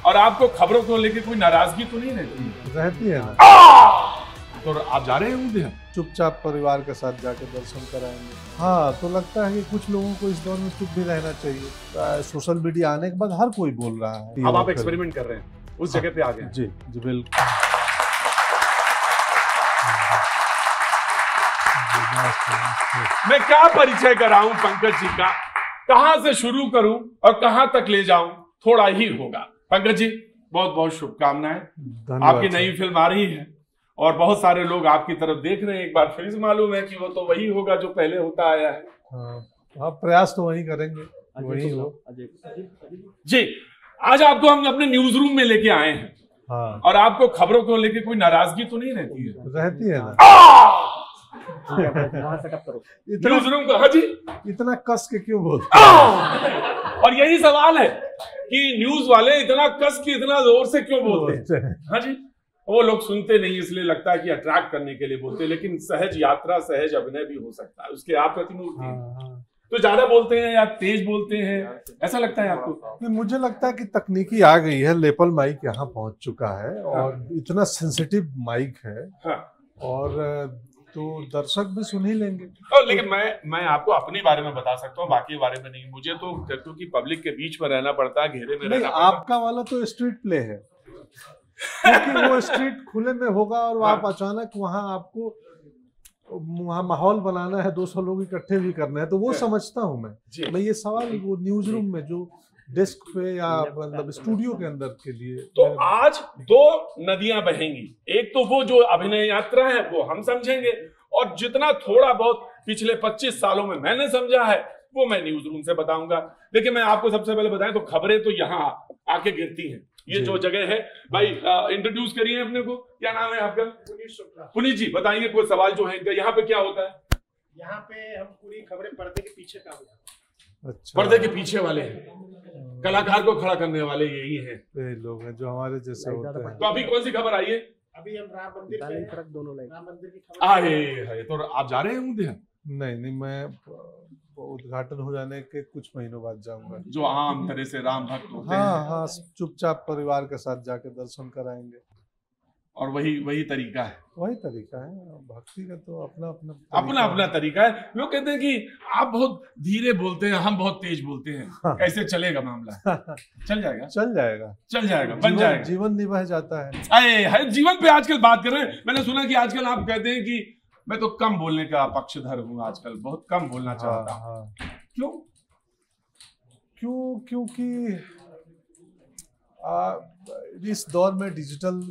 और आपको खबरों को लेकर कोई नाराजगी तो नहीं रहती है ना। तो आप जा रहे हैं उधर? चुपचाप परिवार के साथ जाके दर्शन कराएंगे। हाँ, तो लगता है कि कुछ लोगों को इस दौर में चुप भी रहना चाहिए। सोशल मीडिया आने के बाद हर कोई बोल रहा है। अब आप एक्सपेरिमेंट कर रहे हैं, उस जगह पे आ गए। जी जी बिल्कुल। मैं क्या परिचय कराऊं पंकज जी का, कहां से शुरू करूं और कहां तक ले जाऊं, थोड़ा ही होगा। पंकज जी बहुत बहुत शुभकामनाएं। आपकी नई फिल्म आ रही है और बहुत सारे लोग आपकी तरफ देख रहे हैं। एक बार फिर से मालूम है कि वो तो वही होगा जो पहले होता आया है। हाँ, प्रयास तो वही करेंगे, वही हो। जी, आज आपको हम अपने न्यूज रूम में लेके आए हैं। हाँ। और आपको खबरों को लेके कोई नाराजगी तो नहीं रहती है? रहती है ना। न्यूज रूम को, हाँ जी, इतना कस के क्यों बोलते हैं? और यही सवाल है कि न्यूज वाले इतना कस के इतना जोर से क्यों बोलते हैं? हाँ जी, वो लोग सुनते नहीं, इसलिए लगता है कि अट्रैक्ट करने के लिए बोलते हैं, लेकिन सहज यात्रा सहज अभिनय भी हो सकता है, उसके आप प्रतिमूर्ति हैं। तो ज्यादा बोलते हैं या तेज बोलते हैं, ऐसा लगता है आपको? नहीं, मुझे लगता है कि तकनीकी आ गई है, लेपल माइक यहाँ पहुंच चुका है और इतना सेंसिटिव माइक है। और तो दर्शक भी सुन ही लेंगे। लेकिन मैं आपको अपने बारे में बता सकता हूँ, बाकी बारे में नहीं। मुझे तो क्योंकि पब्लिक के बीच में रहना पड़ता है, घेरे में रहना पड़ता है। आपका वाला तो स्ट्रीट प्ले है, क्योंकि वो स्ट्रीट खुले में होगा और आप अचानक वहां आपको वहां माहौल बनाना है, 200 लोग इकट्ठे भी करना है, तो वो समझता हूं मैं ये सवाल वो न्यूज रूम में जो डेस्क पे या मतलब स्टूडियो के अंदर के लिए। तो आज 2 नदियां बहेंगी, एक तो वो जो अभिनय यात्रा है वो हम समझेंगे, और जितना थोड़ा बहुत पिछले 25 सालों में मैंने समझा है वो मैं न्यूज रूम से बताऊंगा। लेकिन मैं आपको सबसे पहले बताएं तो खबरें तो यहाँ आके गिरती हैं। ये जो जगह है भाई, इंट्रोड्यूस करिए अपने को, क्या नाम है आपका? पुनीत जी, बताइए कोई सवाल जो है इनका, यहाँ पे क्या होता है? यहाँ पे हम पूरी खबरें पर्दे के पीछे काम करते हैं। अच्छा, पर्दे के पीछे वाले हैं, कलाकार को खड़ा करने वाले यही हैं, ये लोग हैं जो हमारे जैसे होते हैं। तो अभी कौन सी खबर आई है? अभी हम राम मंदिर पे राम मंदिर की खबर आए, तो आप जा रहे हैं उधर? नहीं, मैं उद्घाटन हो जाने के कुछ महीनों बाद जाऊंगा। जो आम तरह से राम भक्त होते हैं। हाँ, चुपचाप परिवार के साथ जाके दर्शन कराएंगे। और वही तरीका है। वही तरीका है, भक्ति का तो अपना तरीका है। लोग कहते हैं कि आप बहुत धीरे बोलते हैं, हम बहुत तेज बोलते हैं। हाँ। कैसे चलेगा मामला? चल जाएगा, बन जाएगा, जीवन निभा जाता है। अरे जीवन पे आजकल बात कर रहे हैं। मैंने सुना कि आजकल आप कहते हैं कि मैं तो कम बोलने का पक्षधर हूँ, आजकल बहुत कम बोलना चाहता हूँ। क्यों? क्योंकि इस दौर में डिजिटल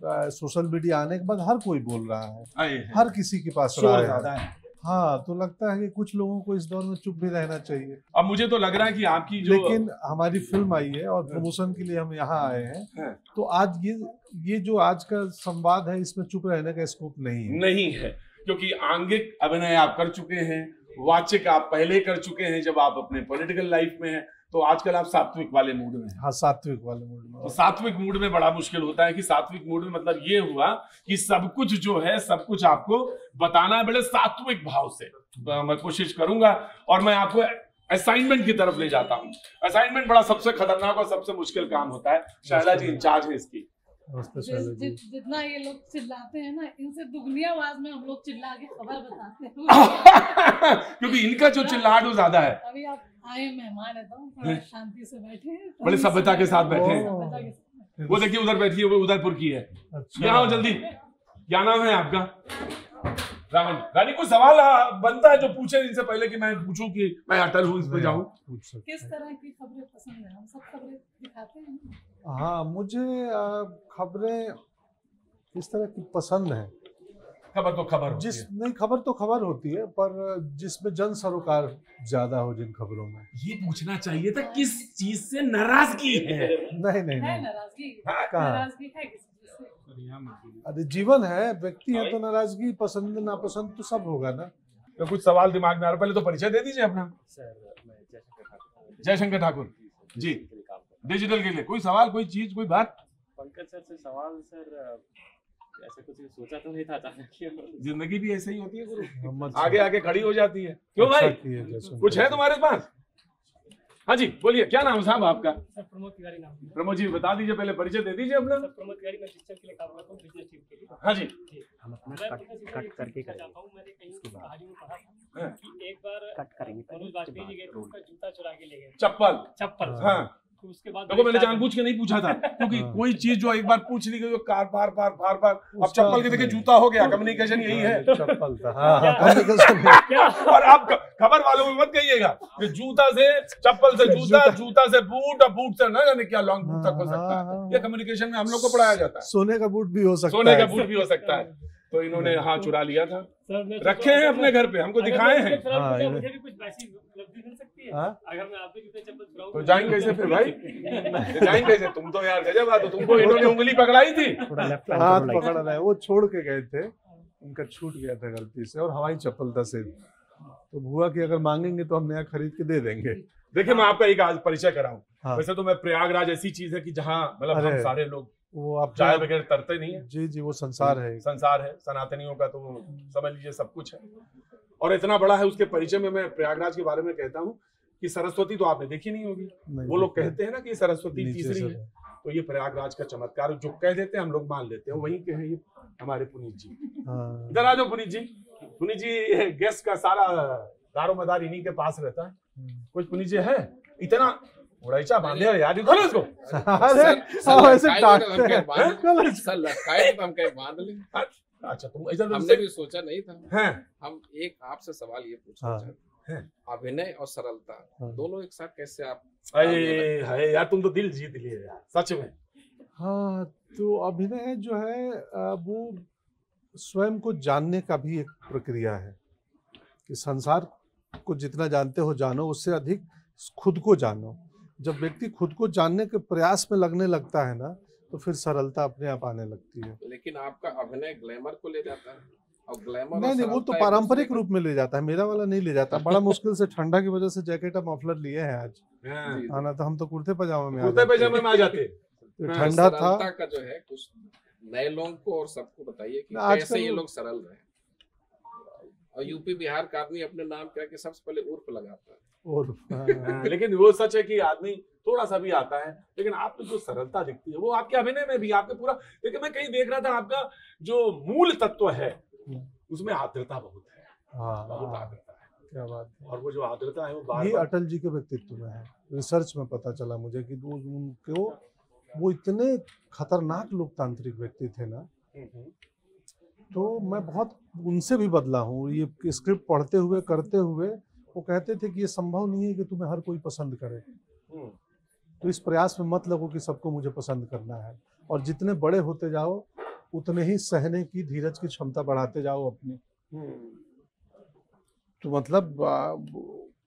सोशल मीडिया आने के बाद हर कोई बोल रहा है, हर किसी के पास ज्यादा है। हाँ, तो लगता है कि कुछ लोगों को इस दौर में चुप भी रहना चाहिए। अब मुझे तो लग रहा है कि आपकी जो, लेकिन हमारी फिल्म आई है और प्रमोशन के लिए हम यहाँ आए हैं, तो आज ये जो आज का संवाद है, इसमें चुप रहने का स्कोप नहीं है, क्योंकि आंगिक अभिनय आप कर चुके हैं, वाचिक आप पहले कर चुके हैं जब आप अपने पॉलिटिकल लाइफ में हैं, तो आजकल आप सात्विक वाले मूड में हैं। हाँ, सात्विक वाले मूड में। तो सात्विक मूड में बड़ा मुश्किल होता है कि सात्विक मूड में मतलब ये हुआ कि सब कुछ जो है सब कुछ आपको बताना है बड़े सात्विक भाव से। तो मैं कोशिश करूंगा और मैं आपको असाइनमेंट की तरफ ले जाता हूँ। असाइनमेंट बड़ा सबसे खतरनाक और सबसे मुश्किल काम होता है। शैला जी इंचार्ज है इसकी। जितना ये लोग चिल्लाते हैं ना, इनसे दुगनी आवाज में हम लोग चिल्ला के खबर बताते हैं। क्योंकि इनका जो चिल्लाहट वो ज्यादा है। अभी आप आए मेहमान है तो थोड़ा शांति से बैठे, बड़े सभ्यता के साथ बैठे हैं। वो देखिए उधर बैठी है, वो उदयपुर की है। यहाँ जल्दी, क्या नाम है आपका? रानी, कोई सवाल बनता है जो पूछे इनसे पहले कि मैं पूछूं कि मैं अटल हूँ, इस पे जाऊं? किस तरह की खबरें पसंद है? हम सब खबरें दिखाते हैं। हाँ, मुझे खबरें किस तरह की पसंद है? खबर तो खबर होती है। नहीं, खबर तो खबर होती है, पर जिसमें जन सरोकार ज्यादा हो, जिन खबरों में। ये पूछना चाहिए था किस चीज से नाराजगी है? नहीं, नाराजगी है किस चीज से? अरे जीवन है, व्यक्ति है, तो नाराजगी पसंद नापसंद तो सब होगा ना। तो कुछ सवाल दिमाग में आ रहा, पहले तो परिचय दे दीजिए अपना। सर, मैं जयशंकर ठाकुर जी, डिजिटल के लिए कोई सवाल, कोई चीज, कोई बात? पंकज सर से सवाल। सर, ऐसा कुछ सोचा तो नहीं था अचानक। जिंदगी भी ऐसे ही होती है गुरु, आगे आगे खड़ी हो जाती है। क्यों भाई, कुछ है तुम्हारे पास? हाँ जी बोलिए, क्या नाम है साहब आपका? सर प्रमोद तिवारी नाम है। प्रमोद जी बता दीजिए, पहले परिचय दे दीजिए अपना। सर प्रमोद तिवारी, मैं शिक्षक के लिए काम करता हूँ, बिजनेस टीम के लिए। हाँ जी। हम अपना मैं कट प्रोफेसर कट एक करके चीज़ करेंगे। चाहता हूँ, मैंने कहीं उसके बाद। कहानी में पढ़ा हाँ। था कि एक बार कट करेंगे पहले, मनोज उसके वाजपेयी जी गए थे, बाद उसका जूता चुरा के ले गए, चप्पल। चप्पल। हाँ तो उसके बाद देखो मैंने जानबूझ के नहीं पूछा था, क्योंकि हाँ। कोई चीज जो एक बार पूछ ली गई बार बार अब उसका चप्पल के देखिए नहीं। जूता हो गया, कम्युनिकेशन यही है। चप्पल था, हाँ communication है। क्या और आप खबर वालों में मत कहिएगा कि जूता से चप्पल से जूता, जूता से बूट और बूट से न जाने क्या लॉन्ग बूट तक हो सकता है। ये कम्युनिकेशन में हम लोग को पढ़ाया जाता है। सोने का बूट भी हो सकता सोने का है। बूट भी हो सकता है। तो इन्होंने हाँ चुरा लिया था, सर, मैं रखे हैं अपने घर पे, हमको दिखाए हैं। हाँ, ये- मुझे भी कुछ वैसी उपलब्धि मिल सकती है हाँ? अगर मैं आप भी जूते चप्पल चुराऊं तो जाएंगे कैसे फिर भाई? जाएंगे कैसे? तुम तो यार गजब बात हो, तुमको इन्होंने उंगली पकड़ाई थी। थोड़ा लेफ्ट हाथ पकड़ रहा है, वो छोड़ के गए थे, उनका छूट गया था गलती से, और हवाई चप्पल था सिर्फ। तो भुआ की अगर मांगेंगे तो हम नया खरीद के दे देंगे। देखिए मैं आपका एक आज परिचय कराऊं। हाँ। वैसे तो मैं प्रयागराज ऐसी चीज है कि जहाँ मतलब हम अरे, सारे लोग वो आप चाय बगैर तरते नहीं है। जी जी, वो संसार है। संसार है सनातनियों का, तो वो समझ लीजिए सब कुछ है और इतना बड़ा है। उसके परिचय में मैं प्रयागराज के बारे में कहता हूँ कि सरस्वती तो आपने देखी नहीं होगी। नहीं, वो लोग देखा। कहते हैं ना कि सरस्वती नीचे तीसरी से है, तो ये प्रयागराज का चमत्कार जो कह देते हैं हम लोग मान लेते हैं। वहीं के हैं ये हमारे पुनीत जी। हाँ। इधर आ जाओ पुनीत जी। पुनीत जी गेस्ट का सारा दारो मदार इन्हीं के पास रहता है। कुछ पुनीत जी है इतना उड़ाइचा बांधे है यार, खोलो इसको। अरे ऐसे डांटते हैं। सर लटकाए तो हम कहीं बांध लें। अच्छा तुम ऐसा हमने भी सोचा नहीं था। हैं? हम एक आपसे सवाल ये पूछना हाँ। चाहते हैं, अभिनय और सरलता हाँ। दोनों एक साथ कैसे आप? अरे है यार, तुम तो दिल जीत लिए यार सच में। हाँ, तो अभिनय जो है वो स्वयं को जानने का भी एक प्रक्रिया है कि संसार को जितना जानते हो जानो, उससे अधिक खुद को जानो। जब व्यक्ति खुद को जानने के प्रयास में लगने लगता है ना, तो फिर सरलता अपने आप आने लगती है। लेकिन आपका अभिनय ग्लैमर को ले जाता है और ग्लैमर नहीं नहीं, वो तो पारंपरिक रूप में ले जाता है, मेरा वाला नहीं ले जाता। बड़ा मुश्किल से ठंडा की वजह से जैकेट और मफलर लिए हैं आज, आना तो हम तो कुर्ते पजामा में कुर्ते पैजामे में आ जाते। ठंडा था। का जो है कुछ नए लोगों को और सबको बताइए कि आजकल कैसे ये लोग सरल रहे। और यूपी बिहार का आदमी अपने नाम क्या कि सबसे पहले उर्फ लगाता है। और लेकिन वो सच है कि आदमी थोड़ा सा भी आता है, लेकिन आप में जो सरलता दिखती है वो आपके अभिनय में भी, आपके पूरा। लेकिन मैं कहीं देख रहा था आपका जो मूल तत्व है उसमें आर्द्रता बहुत है। बहुत हाँ, आर्द्रता है। क्या बात है। और वो जो आर्द्रता है वो बार ये बार अटल जी के व्यक्तित्व में है। रिसर्च में पता चला मुझे कि उनको वो इतने खतरनाक लोकतांत्रिक व्यक्ति थे ना, तो मैं बहुत उनसे भी बदला हूँ। ये स्क्रिप्ट पढ़ते हुए करते हुए वो कहते थे कि ये संभव नहीं है कि तुम्हें हर कोई पसंद करे, तो इस प्रयास में मत लगो कि सबको मुझे पसंद करना है, और जितने बड़े होते जाओ उतने ही सहने की धीरज की क्षमता बढ़ाते जाओ अपनी। तो मतलब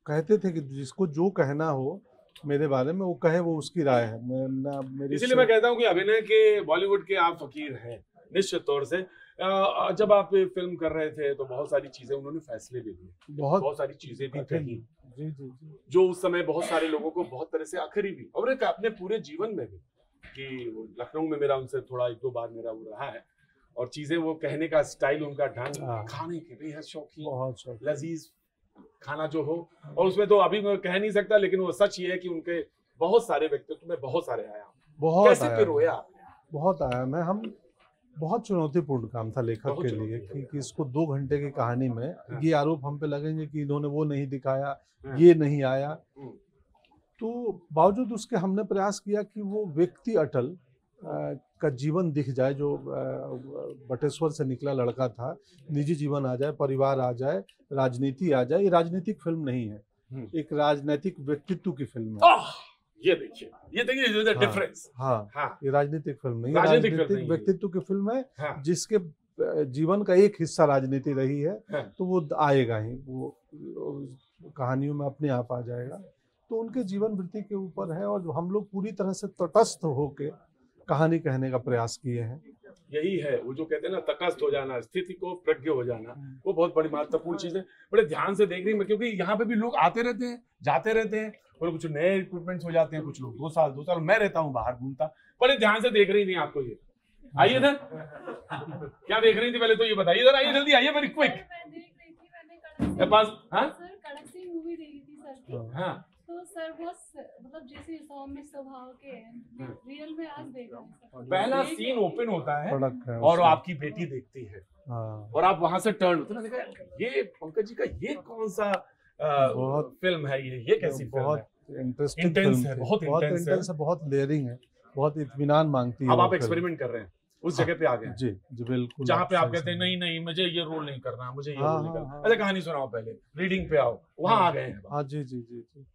कहते थे कि जिसको जो कहना हो मेरे बारे में वो कहे, वो उसकी राय है। मेरी इसीलिए मैं कहता हूँ कि अभिनय के बॉलीवुड के आप फकीर हैं निश्चित तौर से। जब आप फिल्म कर रहे थे तो बहुत सारी चीजें उन्होंने फैसले भी लिए, बहुत सारी चीजें भी कही जी जी जी, जो उस समय बहुत सारे लोगों को बहुत तरह से आखिरी भी, और एक अपने पूरे जीवन में भी कि लखनऊ में मेरा उनसे थोड़ा एक दो बार मेरा वो रहा है, और चीजें वो कहने का स्टाइल, उनका ढंग, खाने के बेहद शौकीन, बहुत शौक। लजीज खाना जो हो। और उसमें तो अभी मैं कह नहीं सकता, लेकिन वो सच ये है कि उनके बहुत सारे व्यक्तित्व में बहुत सारे आया। बहुत कैसे आया, पिरोया आपने? बहुत आया। मैं हम बहुत चुनौतीपूर्ण काम था लेखक के लिए कि इसको 2 घंटे की कहानी में ये आरोप हम पे लगेंगे कि इन्होंने वो नहीं दिखाया, ये नहीं आया। तो बावजूद उसके हमने प्रयास किया कि वो व्यक्ति अटल का जीवन दिख जाए, जो बटेश्वर से निकला लड़का था, निजी जीवन आ जाए, परिवार आ जाए, राजनीति आ जाए। ये राजनीतिक फिल्म नहीं है, एक राजनीतिक व्यक्तित्व की फिल्म है। ये देखिए डिफरेंस। हाँ, ये राजनीतिक फिल्म नहीं, राजनीतिक व्यक्तित्व की फिल्म है। हाँ। जिसके जीवन का एक हिस्सा राजनीति रही है, हाँ। तो वो आएगा ही, वो कहानियों में अपने आप आ जाएगा। तो उनके जीवन वृत्ति के ऊपर है, और हम लोग पूरी तरह से तटस्थ होके कहानी कहने का प्रयास किए हैं। यही है वो जो कहते हैं ना, तटस्थ हो जाना, स्थिति को प्रज्ञ हो जाना, वो बहुत बड़ी महत्वपूर्ण चीज है। बड़े ध्यान से देख रही मैं, क्योंकि यहाँ पे भी लोग आते रहते हैं, जाते रहते हैं, और कुछ नए इक्विपमेंट्स हो जाते हैं, कुछ लोग 2 साल मैं रहता हूँ बाहर घूमता। बड़े ध्यान से देख रही थी आपको। ये आइए इधर, क्या देख रही थी पहले तो ये बताइए। इधर आइए, जल्दी आइए, वेरी क्विक। मैं देख रही थी, मैंने मेरे पास सर कड़क सिंह मूवी देखी थी सर की। हाँ तो सर बहुत मतलब जैसे सौम्य स्वभाव के हैं, रियल में आज देखा है सर। पहला सीन ओपन होता है सड़क है और उसमें। आपकी बेटी देखती है हाँ, और आप वहां से टर्न होते ना, देखा ये पंकज जी का ये कौन सा बहुत- फिल्म है, ये कैसी फिल्म है? बहुत इंटरेस्टिंग Intense फिल्म है, थी। बहुत बहुत intense है। इंटेंस है, बहुत लेयरिंग है, बहुत इत्मीनान मांगती है अब वो आप फिल्म। एक्सपेरिमेंट कर रहे हैं, उस जगह पे आ गए हैं जी जी बिल्कुल। जहाँ पे आप सही कहते हैं समझे। नहीं नहीं मुझे ये रोल नहीं करना, मुझे ये हाँ, रोल नहीं हाँ, करना। हाँ। अच्छा कहानी सुनाओ, पहले रीडिंग पे आओ, वहां आ गए हैं। हाँ जी जी जी जी।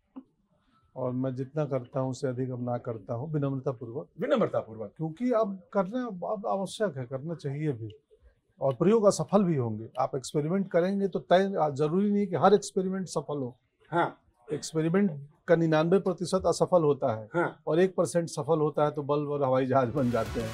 और मैं जितना करता हूँ उससे अधिक अब ना करता हूँ, विनम्रता पूर्वक, विनम्रता पूर्वक। क्योंकि अब करना अब आवश्यक है, करना चाहिए भी, और प्रयोग असफल भी होंगे। आप एक्सपेरिमेंट करेंगे तो तय, जरूरी नहीं कि हर एक्सपेरिमेंट सफल हो। हाँ एक्सपेरिमेंट का 99% असफल होता है हाँ और 1% सफल होता है, तो बल्ब और हवाई जहाज बन जाते हैं।